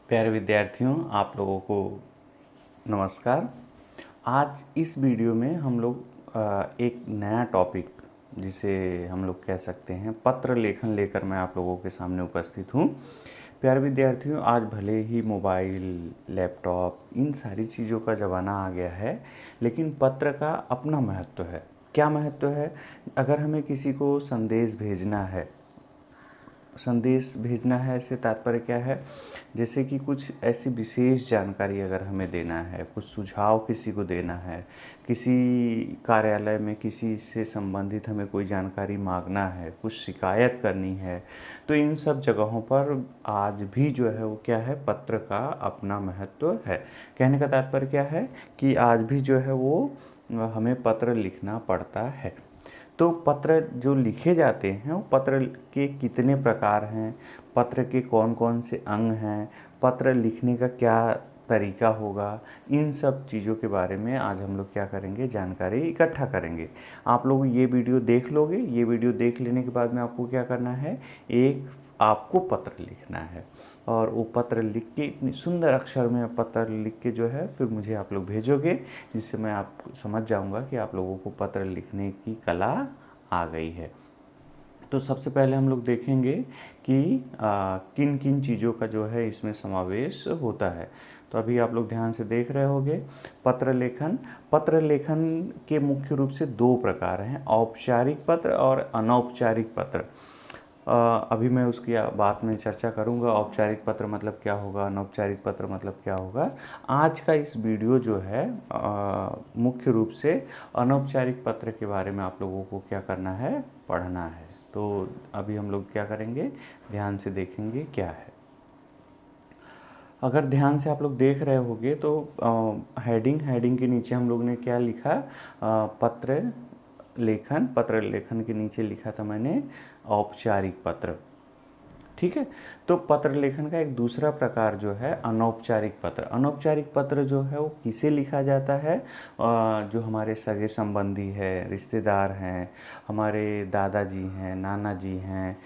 प्यारे विद्यार्थियों, आप लोगों को नमस्कार। आज इस वीडियो में हम लोग एक नया टॉपिक, जिसे हम लोग कह सकते हैं पत्र लेखन, लेकर मैं आप लोगों के सामने उपस्थित हूँ। प्यारे विद्यार्थियों, आज भले ही मोबाइल, लैपटॉप, इन सारी चीज़ों का ज़माना आ गया है, लेकिन पत्र का अपना महत्व है। क्या महत्व है? अगर हमें किसी को संदेश भेजना है, इससे तात्पर्य क्या है? जैसे कि कुछ ऐसी विशेष जानकारी अगर हमें देना है, कुछ सुझाव किसी को देना है, किसी कार्यालय में किसी से संबंधित हमें कोई जानकारी मांगना है, कुछ शिकायत करनी है, तो इन सब जगहों पर आज भी जो है वो क्या है, पत्र का अपना महत्व है। कहने का तात्पर्य क्या है कि आज भी जो है वो हमें पत्र लिखना पड़ता है। तो पत्र जो लिखे जाते हैं, वो पत्र के कितने प्रकार हैं, पत्र के कौन कौन से अंग हैं, पत्र लिखने का क्या तरीका होगा, इन सब चीज़ों के बारे में आज हम लोग क्या करेंगे, जानकारी इकट्ठा करेंगे। आप लोग ये वीडियो देख लोगे। ये वीडियो देख लेने के बाद में आपको क्या करना है, आपको पत्र लिखना है, और वो पत्र लिख के इतनी सुंदर अक्षर में पत्र लिख के जो है फिर मुझे आप लोग भेजोगे, जिससे मैं आप समझ जाऊंगा कि आप लोगों को पत्र लिखने की कला आ गई है। तो सबसे पहले हम लोग देखेंगे कि किन किन चीज़ों का जो है इसमें समावेश होता है। तो अभी आप लोग ध्यान से देख रहे होंगे पत्र लेखन। पत्र लेखन के मुख्य रूप से दो प्रकार हैं, औपचारिक पत्र और अनौपचारिक पत्र। अभी मैं उसकी बात में चर्चा करूंगा, औपचारिक पत्र मतलब क्या होगा, अनौपचारिक पत्र मतलब क्या होगा। आज का इस वीडियो जो है मुख्य रूप से अनौपचारिक पत्र के बारे में आप लोगों को क्या करना है, पढ़ना है। तो अभी हम लोग क्या करेंगे, ध्यान से देखेंगे क्या है। अगर ध्यान से आप लोग देख रहे होंगे तो हेडिंग के नीचे हम लोग ने क्या लिखा, पत्र लेखन के नीचे लिखा था मैंने औपचारिक पत्र। ठीक है। तो पत्र लेखन का एक दूसरा प्रकार जो है अनौपचारिक पत्र। अनौपचारिक पत्र जो है वो किसे लिखा जाता है, जो हमारे सगे संबंधी है, रिश्तेदार हैं, हमारे दादाजी हैं, नाना जी हैं,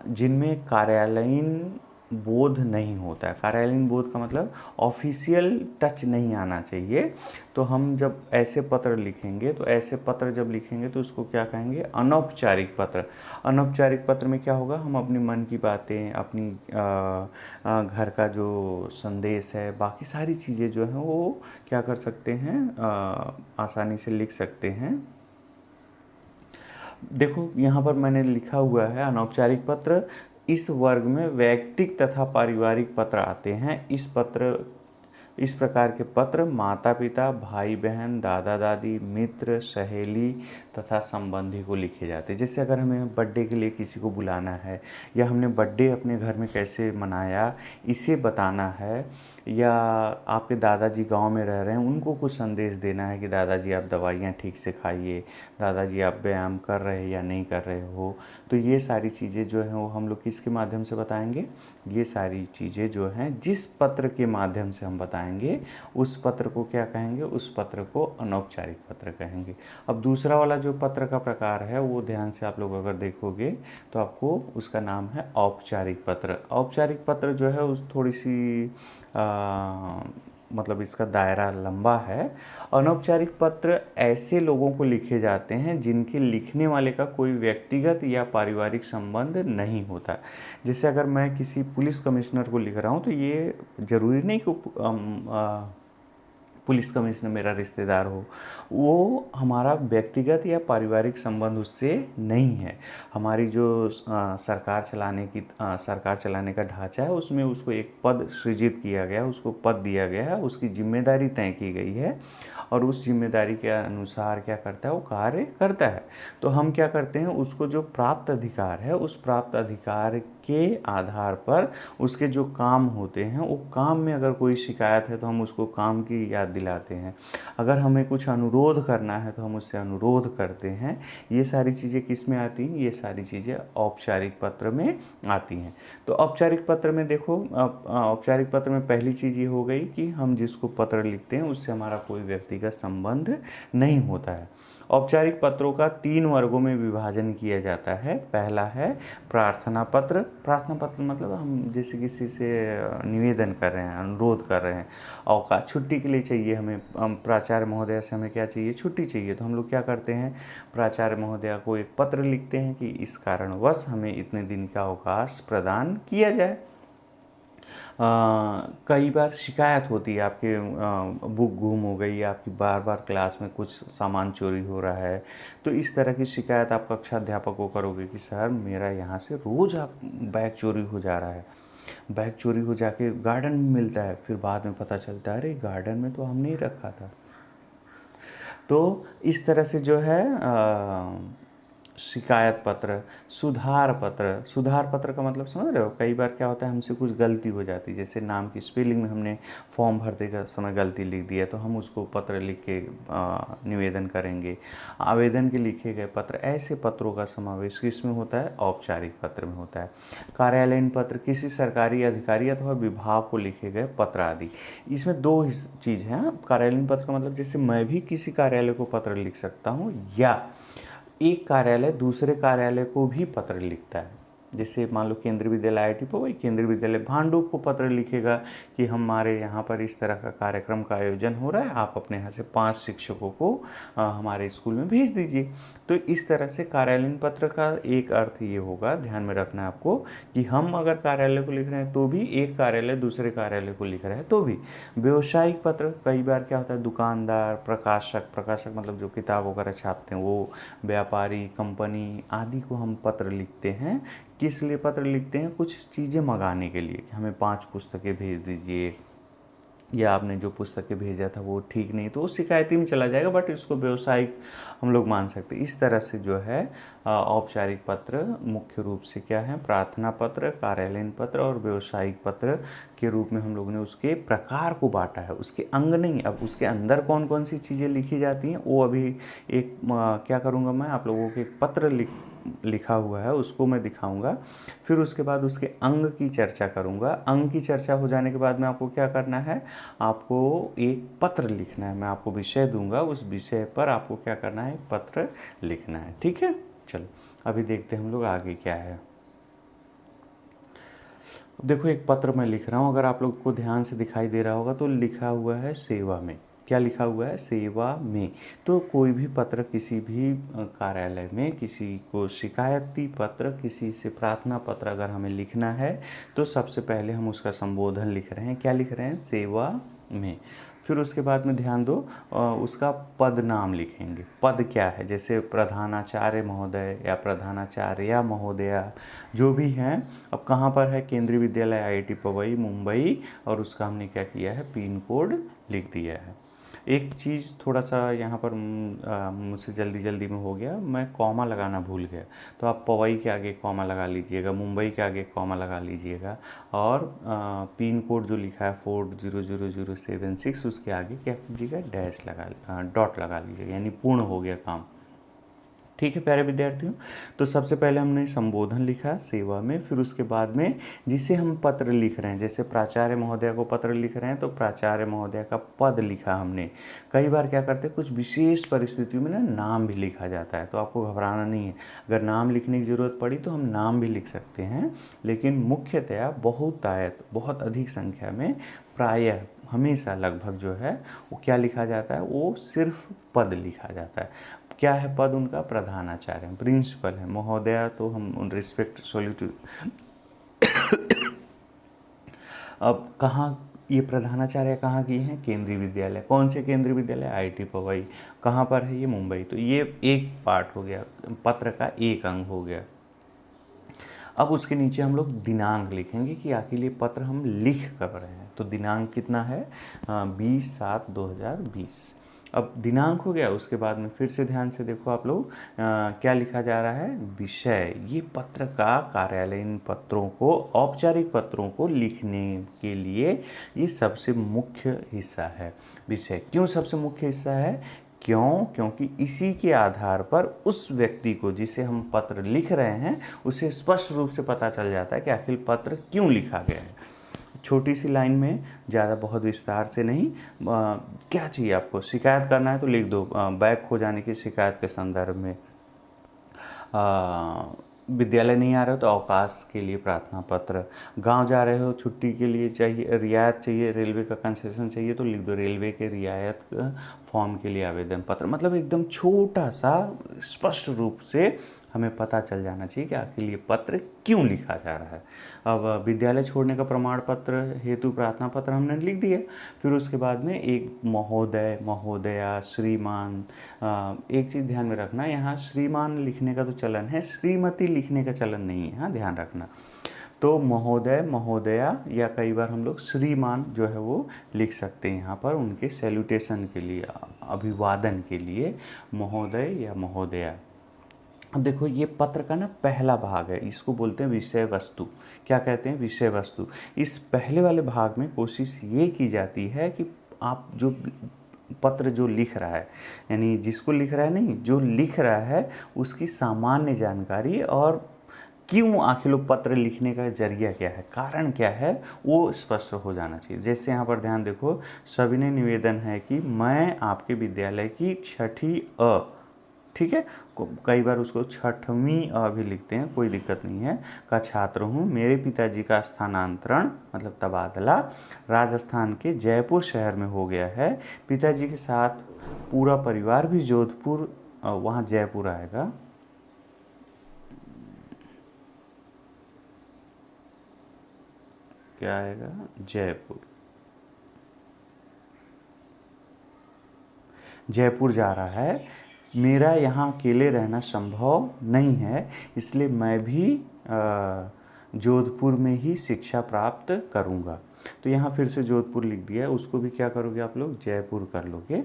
जिनमें कार्यालयीन बोध नहीं होता है। कार्यालयीन बोध का मतलब ऑफिशियल टच नहीं आना चाहिए। तो हम जब ऐसे पत्र लिखेंगे, तो ऐसे पत्र जब लिखेंगे तो उसको क्या कहेंगे, अनौपचारिक पत्र। अनौपचारिक पत्र में क्या होगा, हम अपने मन की बातें, अपनी घर का जो संदेश है, बाकी सारी चीज़ें जो हैं वो क्या कर सकते हैं, आसानी से लिख सकते हैं। देखो यहाँ पर मैंने लिखा हुआ है अनौपचारिक पत्र। इस वर्ग में वैयक्तिक तथा पारिवारिक पत्र आते हैं। इस प्रकार के पत्र माता पिता, भाई बहन, दादा दादी, मित्र, सहेली तथा संबंधी को लिखे जाते हैं। जैसे अगर हमें बर्थडे के लिए किसी को बुलाना है, या हमने बर्थडे अपने घर में कैसे मनाया इसे बताना है, या आपके दादाजी गांव में रह रहे हैं, उनको कुछ संदेश देना है कि दादाजी आप दवाइयाँ ठीक से खाइए, दादाजी आप व्यायाम कर रहे हैं या नहीं कर रहे हो। तो ये सारी चीज़ें जो हैं वो हम लोग किसके माध्यम से बताएंगे, ये सारी चीज़ें जो हैं जिस पत्र के माध्यम से हम बताएंगे उस पत्र को क्या कहेंगे, उस पत्र को अनौपचारिक पत्र कहेंगे। अब दूसरा वाला जो पत्र का प्रकार है वो ध्यान से आप लोग अगर देखोगे तो आपको उसका नाम है औपचारिक पत्र। औपचारिक पत्र जो है उस थोड़ी सी मतलब इसका दायरा लंबा है। अनौपचारिक पत्र ऐसे लोगों को लिखे जाते हैं जिनके लिखने वाले का कोई व्यक्तिगत या पारिवारिक संबंध नहीं होता। जैसे अगर मैं किसी पुलिस कमिश्नर को लिख रहा हूँ, तो ये ज़रूरी नहीं कि पुलिस कमिश्नर मेरा रिश्तेदार हो, वो हमारा व्यक्तिगत या पारिवारिक संबंध उससे नहीं है। हमारी जो सरकार चलाने का ढांचा है, उसमें उसको एक पद सृजित किया गया है, उसको पद दिया गया है, उसकी जिम्मेदारी तय की गई है, और उस जिम्मेदारी के अनुसार क्या करता है, वो कार्य करता है। तो हम क्या करते हैं, उसको जो प्राप्त अधिकार है, उस प्राप्त अधिकार के आधार पर उसके जो काम होते हैं, वो काम में अगर कोई शिकायत है तो हम उसको काम की याद दिलाते हैं। अगर हमें कुछ अनुरोध करना है तो हम उससे अनुरोध करते हैं। ये सारी चीज़ें किस में आती हैं, ये सारी चीज़ें औपचारिक पत्र में आती हैं। तो औपचारिक पत्र में देखो, औपचारिक पत्र में पहली चीज़ ये हो गई कि हम जिसको पत्र लिखते हैं उससे हमारा कोई व्यक्तिगत संबंध नहीं होता है। औपचारिक पत्रों का 3 वर्गों में विभाजन किया जाता है। पहला है प्रार्थना पत्र। प्रार्थना पत्र मतलब हम जैसे किसी से निवेदन कर रहे हैं, अनुरोध कर रहे हैं, अवकाश छुट्टी के लिए चाहिए हमें, प्राचार्य महोदया से हमें क्या चाहिए, छुट्टी चाहिए, तो हम लोग क्या करते हैं, प्राचार्य महोदया को एक पत्र लिखते हैं कि इस कारणवश हमें इतने दिन का अवकाश प्रदान किया जाए। कई बार शिकायत होती है आपके बुक गुम हो गई, आपकी बार बार क्लास में कुछ सामान चोरी हो रहा है, तो इस तरह की शिकायत आप कक्षा अध्यापक को करोगे कि सर मेरा यहाँ से रोज़ आप बैग चोरी हो जा रहा है, बैग चोरी हो जाके गार्डन में मिलता है, फिर बाद में पता चलता है अरे गार्डन में तो हमने ही रखा था। तो इस तरह से जो है शिकायत पत्र, सुधार पत्र। सुधार पत्र का मतलब समझ रहे हो, कई बार क्या होता है हमसे कुछ गलती हो जाती है, जैसे नाम की स्पेलिंग में हमने फॉर्म भरते का समय गलती लिख दिया, तो हम उसको पत्र लिख के निवेदन करेंगे। आवेदन के लिखे गए पत्र, ऐसे पत्रों का समावेश किसमें होता है, औपचारिक पत्र में होता है। कार्यालयीन पत्र, किसी सरकारी अधिकारी अथवा विभाग को लिखे गए पत्र आदि। इसमें दो चीज़ हैं। कार्यालयीन पत्र का मतलब जैसे मैं भी किसी कार्यालय को पत्र लिख सकता हूँ, या एक कार्यालय दूसरे कार्यालय को भी पत्र लिखता है। जैसे मान लो केंद्रीय विद्यालय आईआईटी पवई केंद्रीय विद्यालय भांडुप को पत्र लिखेगा कि हमारे यहाँ पर इस तरह का कार्यक्रम का आयोजन हो रहा है, आप अपने यहाँ से 5 शिक्षकों को हमारे स्कूल में भेज दीजिए। तो इस तरह से कार्यालयीन पत्र का एक अर्थ ये होगा, ध्यान में रखना है आपको, कि हम अगर कार्यालय को लिख रहे हैं तो भी, एक कार्यालय दूसरे कार्यालय को लिख रहा है तो भी। व्यावसायिक पत्र, कई बार क्या होता है दुकानदार, प्रकाशक, प्रकाशक मतलब जो किताब वगैरह छापते हैं वो, व्यापारी, कंपनी आदि को हम पत्र लिखते हैं। किस लिए पत्र लिखते हैं, कुछ चीज़ें मंगाने के लिए, कि हमें 5 पुस्तकें भेज दीजिए, या आपने जो पुस्तकें भेजा था वो ठीक नहीं, तो वो शिकायती में चला जाएगा, बट इसको व्यवसायिक हम लोग मान सकते हैं। इस तरह से जो है औपचारिक पत्र मुख्य रूप से क्या है, प्रार्थना पत्र, कार्यालयीन पत्र और व्यवसायिक पत्र के रूप में हम लोगों ने उसके प्रकार को बांटा है, उसके अंग नहीं। अब उसके अंदर कौन कौन सी चीज़ें लिखी जाती हैं वो अभी एक क्या करूँगा मैं, आप लोगों को एक पत्र लिखा हुआ है उसको मैं दिखाऊंगा, फिर उसके बाद उसके अंग की चर्चा करूंगा। अंग की चर्चा हो जाने के बाद में आपको क्या करना है, आपको एक पत्र लिखना है। मैं आपको विषय दूंगा, उस विषय पर आपको क्या करना है, पत्र लिखना है। ठीक है, चलो अभी देखते हैं हम लोग आगे क्या है। देखो एक पत्र मैं लिख रहा हूँ, अगर आप लोग को ध्यान से दिखाई दे रहा होगा तो लिखा हुआ है सेवा में। क्या लिखा हुआ है, सेवा में। तो कोई भी पत्र किसी भी कार्यालय में किसी को शिकायती पत्र, किसी से प्रार्थना पत्र अगर हमें लिखना है तो सबसे पहले हम उसका संबोधन लिख रहे हैं। क्या लिख रहे हैं, सेवा में। फिर उसके बाद में ध्यान दो, उसका पद नाम लिखेंगे। पद क्या है, जैसे प्रधानाचार्य महोदय या प्रधानाचार्या महोदया जो भी हैं। अब कहाँ पर है, केंद्रीय विद्यालय आईआईटी पवई मुंबई, और उसका हमने क्या किया है, पिन कोड लिख दिया है। एक चीज़ थोड़ा सा यहाँ पर मुझसे जल्दी में हो गया, मैं कॉमा लगाना भूल गया, तो आप पवई के आगे कॉमा लगा लीजिएगा, मुंबई के आगे कॉमा लगा लीजिएगा, और पिन कोड जो लिखा है 400076 उसके आगे क्या कीजिएगा, डैश लगा, डॉट लगा लीजिएगा, यानी पूर्ण हो गया काम। ठीक है प्यारे विद्यार्थियों, तो सबसे पहले हमने संबोधन लिखा सेवा में, फिर उसके बाद में जिसे हम पत्र लिख रहे हैं, जैसे प्राचार्य महोदया को पत्र लिख रहे हैं तो प्राचार्य महोदया का पद लिखा हमने। कई बार क्या करते हैं, कुछ विशेष परिस्थितियों में ना नाम भी लिखा जाता है, तो आपको घबराना नहीं है। अगर नाम लिखने की ज़रूरत पड़ी तो हम नाम भी लिख सकते हैं, लेकिन मुख्यतया बहुत अधिक संख्या में, प्रायः हमेशा लगभग जो है वो क्या लिखा जाता है, वो सिर्फ पद लिखा जाता है। क्या है पद उनका, प्रधानाचार्य, प्रिंसिपल है। महोदया तो हम रिस्पेक्ट सॉल्यूट। अब कहाँ ये प्रधानाचार्य कहाँ की हैं, केंद्रीय विद्यालय। कौन से केंद्रीय विद्यालय, आईआईटी पवई। कहाँ पर है ये, मुंबई। तो ये एक पार्ट हो गया, पत्र का एक अंग हो गया। अब उसके नीचे हम लोग दिनांक लिखेंगे कि आखिर ये पत्र हम लिख कब रहे हैं। तो दिनांक कितना है, 20/7/2020। अब दिनांक हो गया, उसके बाद में फिर से ध्यान से देखो आप लोग, क्या लिखा जा रहा है, विषय। ये पत्र का कार्यालयीन पत्रों को, औपचारिक पत्रों को लिखने के लिए ये सबसे मुख्य हिस्सा है, विषय। क्यों सबसे मुख्य हिस्सा है, क्योंकि इसी के आधार पर उस व्यक्ति को जिसे हम पत्र लिख रहे हैं उसे स्पष्ट रूप से पता चल जाता है कि आखिर पत्र क्यों लिखा गया है। छोटी सी लाइन में, ज़्यादा बहुत विस्तार से नहीं। क्या चाहिए आपको, शिकायत करना है तो लिख दो, बैग खो जाने की शिकायत के संदर्भ में। विद्यालय नहीं आ रहे हो तो अवकाश के लिए प्रार्थना पत्र। गांव जा रहे हो, छुट्टी के लिए चाहिए, रियायत चाहिए, रेलवे का कंसेशन चाहिए तो लिख दो रेलवे के रियायत फॉर्म के लिए आवेदन पत्र। मतलब एकदम छोटा सा स्पष्ट रूप से हमें पता चल जाना चाहिए कि आखिर ये पत्र क्यों लिखा जा रहा है। अब विद्यालय छोड़ने का प्रमाण पत्र हेतु प्रार्थना पत्र हमने लिख दिया। फिर उसके बाद में एक महोदय, महोदया, श्रीमान। एक चीज़ ध्यान में रखना, यहाँ श्रीमान लिखने का तो चलन है, श्रीमती लिखने का चलन नहीं है, हाँ ध्यान रखना। तो महोदय, महोदया या कई बार हम लोग श्रीमान जो है वो लिख सकते हैं यहाँ पर उनके सैल्यूटेशन के लिए, अभिवादन के लिए महोदय या महोदया। अब देखो ये पत्र का ना पहला भाग है, इसको बोलते हैं विषय वस्तु। क्या कहते हैं, विषय वस्तु। इस पहले वाले भाग में कोशिश ये की जाती है कि आप जो पत्र जो लिख रहा है, यानी जिसको लिख रहा है नहीं, जो लिख रहा है उसकी सामान्य जानकारी और क्यों आखिर लोग पत्र लिखने का जरिया क्या है, कारण क्या है, वो स्पष्ट हो जाना चाहिए। जैसे यहाँ पर ध्यान देखो, सविनय निवेदन है कि मैं आपके विद्यालय की छठी अ, ठीक है, कई बार उसको छठवीं अ भी लिखते हैं, कोई दिक्कत नहीं है, का छात्र हूँ। मेरे पिताजी का स्थानांतरण मतलब तबादला राजस्थान के जयपुर शहर में हो गया है। पिताजी के साथ पूरा परिवार भी जोधपुर, वहाँ जयपुर आएगा, क्या आएगा, जयपुर, जयपुर जा रहा है। मेरा यहाँ अकेले रहना संभव नहीं है, इसलिए मैं भी जोधपुर में ही शिक्षा प्राप्त करूँगा। तो यहाँ फिर से जोधपुर लिख दिया है, उसको भी क्या करोगे आप लोग, जयपुर कर लोगे।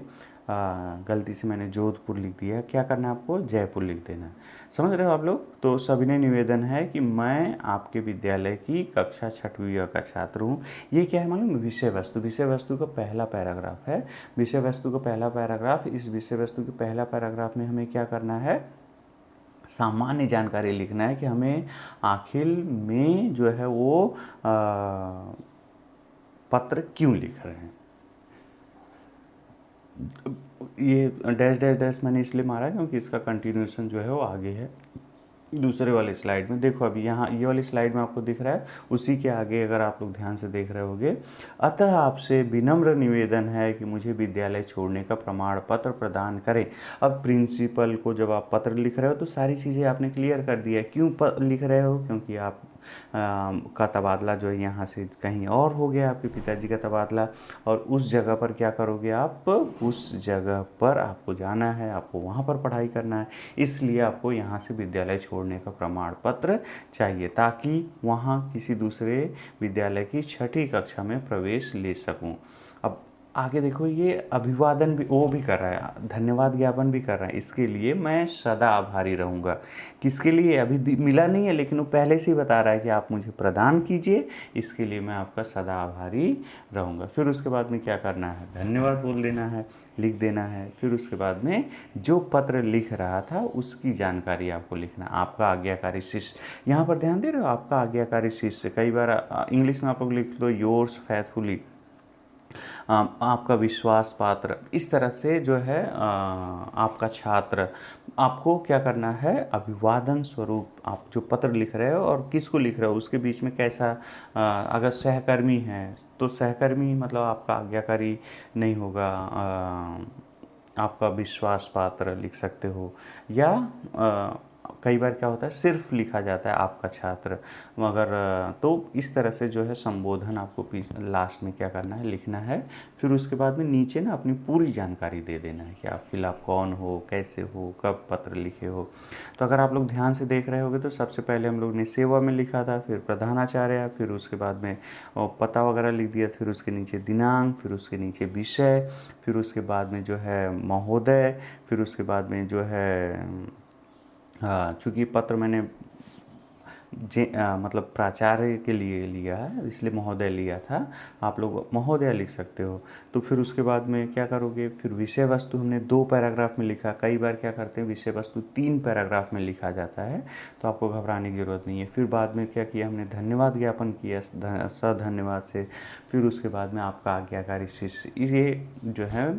गलती से मैंने जोधपुर लिख दिया है, क्या करना है आपको, जयपुर लिख देना है। समझ रहे हो आप लोग। तो सविनय निवेदन है कि मैं आपके विद्यालय की कक्षा छठवीं का छात्र हूँ। ये क्या है मालूम, विषय वस्तु। विषय वस्तु का पहला पैराग्राफ है, विषय वस्तु का पहला पैराग्राफ। इस विषय वस्तु के पहला पैराग्राफ में हमें क्या करना है, सामान्य जानकारी लिखना है कि हमें आखिर में जो है वो पत्र क्यों लिख रहे हैं। ये डैश डैश डैश मैंने इसलिए मारा क्योंकि इसका कंटिन्यूएशन जो है वो आगे है दूसरे वाले स्लाइड में। देखो अभी यहाँ ये वाली स्लाइड में आपको दिख रहा है, उसी के आगे अगर आप लोग ध्यान से देख रहे होगे, अतः आपसे विनम्र निवेदन है कि मुझे विद्यालय छोड़ने का प्रमाण पत्र प्रदान करें। अब प्रिंसिपल को जब आप पत्र लिख रहे हो तो सारी चीज़ें आपने क्लियर कर दिया है, क्यों लिख रहे हो, क्योंकि आप का तबादला जो है यहाँ से कहीं और हो गया, आपके पिताजी का तबादला, और उस जगह पर क्या करोगे आप, उस जगह पर आपको जाना है, आपको वहाँ पर पढ़ाई करना है, इसलिए आपको यहाँ से विद्यालय छोड़ने का प्रमाण पत्र चाहिए ताकि वहाँ किसी दूसरे विद्यालय की छठी कक्षा में प्रवेश ले सकूँ। अब आगे देखो, ये अभिवादन भी वो भी कर रहा है, धन्यवाद ज्ञापन भी कर रहा है, इसके लिए मैं सदा आभारी रहूँगा। किसके लिए, अभी मिला नहीं है लेकिन वो पहले से ही बता रहा है कि आप मुझे प्रदान कीजिए, इसके लिए मैं आपका सदा आभारी रहूँगा। फिर उसके बाद में क्या करना है, धन्यवाद बोल देना है, लिख देना है। फिर उसके बाद में जो पत्र लिख रहा था उसकी जानकारी आपको लिखना, आपका आज्ञाकारी शिष्य। यहाँ पर ध्यान दे रहे हो, आपका आज्ञाकारी शिष्य, कई बार इंग्लिश में आप लोग लिख दो योर्स फैथफुली, आपका विश्वास पात्र, इस तरह से जो है आपका छात्र। आपको क्या करना है, अभिवादन स्वरूप आप जो पत्र लिख रहे हो और किसको लिख रहे हो उसके बीच में कैसा, अगर सहकर्मी है तो सहकर्मी मतलब आपका आज्ञाकारी नहीं होगा, आपका विश्वास पात्र लिख सकते हो, या कई बार क्या होता है सिर्फ लिखा जाता है आपका छात्र, मगर तो इस तरह से जो है संबोधन आपको लास्ट में क्या करना है, लिखना है। फिर उसके बाद में नीचे ना अपनी पूरी जानकारी दे देना है कि आप फिलहाल कौन हो, कैसे हो, कब पत्र लिखे हो। तो अगर आप लोग ध्यान से देख रहे होगे तो सबसे पहले हम लोग ने सेवा में लिखा था, फिर प्रधानाचार्य, फिर उसके बाद में पता वगैरह लिख दिया, फिर उसके नीचे दिनांक, फिर उसके नीचे विषय, फिर उसके बाद में जो है महोदय, फिर उसके बाद में जो है चूँकि पत्र मैंने मतलब प्राचार्य के लिए लिया है, इसलिए महोदय लिया था, आप लोग महोदय लिख सकते हो। तो फिर उसके बाद में क्या करोगे, फिर विषय वस्तु हमने 2 पैराग्राफ में लिखा। कई बार क्या करते हैं विषय वस्तु 3 पैराग्राफ में लिखा जाता है, तो आपको घबराने की ज़रूरत नहीं है। फिर बाद में क्या किया हमने, धन्यवाद ज्ञापन किया सधन्यवाद से। फिर उसके बाद में आपका आज्ञाकारी शिष्य। ये जो है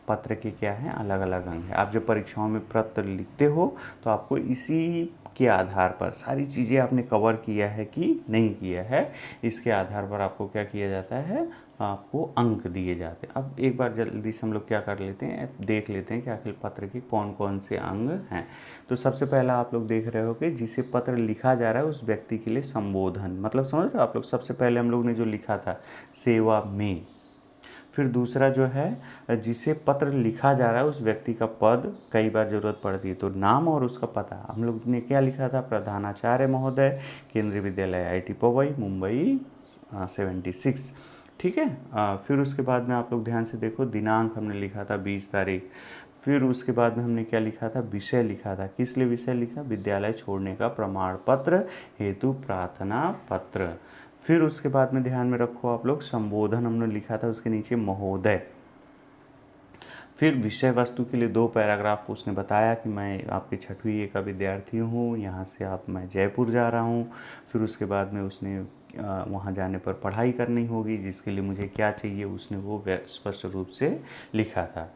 पत्र के क्या हैं, अलग अलग अंग हैं। आप जब परीक्षाओं में पत्र लिखते हो तो आपको इसी के आधार पर सारी चीज़ें आपने कवर किया है कि नहीं किया है, इसके आधार पर आपको क्या किया जाता है, आपको अंक दिए जाते हैं। अब एक बार जल्दी से हम लोग क्या कर लेते हैं, देख लेते हैं कि आखिर पत्र के कौन कौन से अंग हैं। तो सबसे पहला आप लोग देख रहे हो कि जिसे पत्र लिखा जा रहा है उस व्यक्ति के लिए संबोधन, मतलब समझ रहे हो आप लोग। सबसे पहले हम लोग ने जो लिखा था सेवा में। फिर दूसरा जो है जिसे पत्र लिखा जा रहा है उस व्यक्ति का पद, कई बार ज़रूरत पड़ती है तो नाम और उसका पता। हम लोग ने क्या लिखा था, प्रधानाचार्य महोदय, केंद्रीय विद्यालय IIT पवई, मुंबई 76। ठीक है। फिर उसके बाद में आप लोग ध्यान से देखो, दिनांक हमने लिखा था 20 तारीख। फिर उसके बाद में हमने क्या लिखा था, विषय लिखा था। किस लिए विषय लिखा, विद्यालय छोड़ने का प्रमाण पत्र हेतु प्रार्थना पत्र। फिर उसके बाद में ध्यान में रखो आप लोग, संबोधन हमने लिखा था, उसके नीचे महोदय। फिर विषय वस्तु के लिए 2 पैराग्राफ उसने बताया कि मैं आपके 6वीं A का विद्यार्थी हूँ, यहाँ से मैं जयपुर जा रहा हूँ। फिर उसके बाद में उसने वहाँ जाने पर पढ़ाई करनी होगी, जिसके लिए मुझे क्या चाहिए उसने वो स्पष्ट रूप से लिखा था।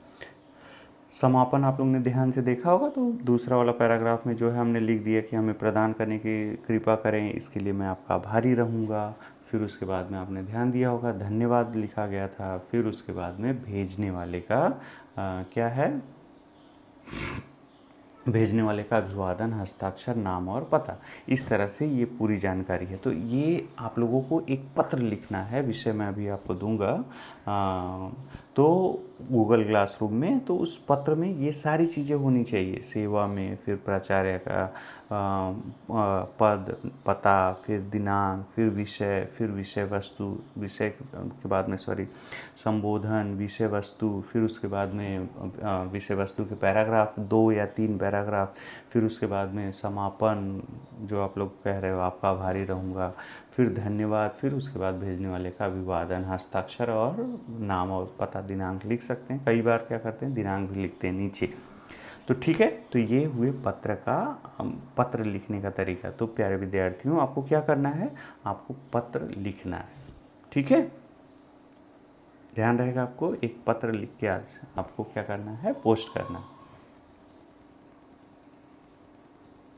समापन आप लोग ने ध्यान से देखा होगा, तो दूसरा वाला पैराग्राफ में जो है हमने लिख दिया कि हमें प्रदान करने की कृपा करें, इसके लिए मैं आपका आभारी रहूँगा। फिर उसके बाद में आपने ध्यान दिया होगा धन्यवाद लिखा गया था। फिर उसके बाद में भेजने वाले का क्या है, भेजने वाले का अभिवादन, हस्ताक्षर, नाम और पता। इस तरह से ये पूरी जानकारी है। तो ये आप लोगों को एक पत्र लिखना है, विषय मैं अभी आपको दूंगा तो गूगल क्लासरूम में। तो उस पत्र में ये सारी चीज़ें होनी चाहिए, सेवा में, फिर प्राचार्य का पद, पता, फिर दिनांक, फिर विषय, फिर विषय वस्तु, विषय के बाद में संबोधन, विषय वस्तु, फिर उसके बाद में विषय वस्तु के पैराग्राफ 2 या 3 पैराग्राफ, फिर उसके बाद में समापन जो आप लोग कह रहे हो आपका आभारी रहूँगा, फिर धन्यवाद, फिर उसके बाद भेजने वाले का अभिवादन, हस्ताक्षर और नाम और पता, दिनांक लिख सकते हैं। कई बार क्या करते हैं दिनांक भी लिखते हैं नीचे। तो ठीक है, तो ये हुए पत्र लिखने का तरीका। तो प्यारे विद्यार्थियों, आपको क्या करना है, आपको पत्र लिखना है। ठीक है, ध्यान रहेगा आपको, एक पत्र लिख के आज आपको क्या करना है, पोस्ट करना है।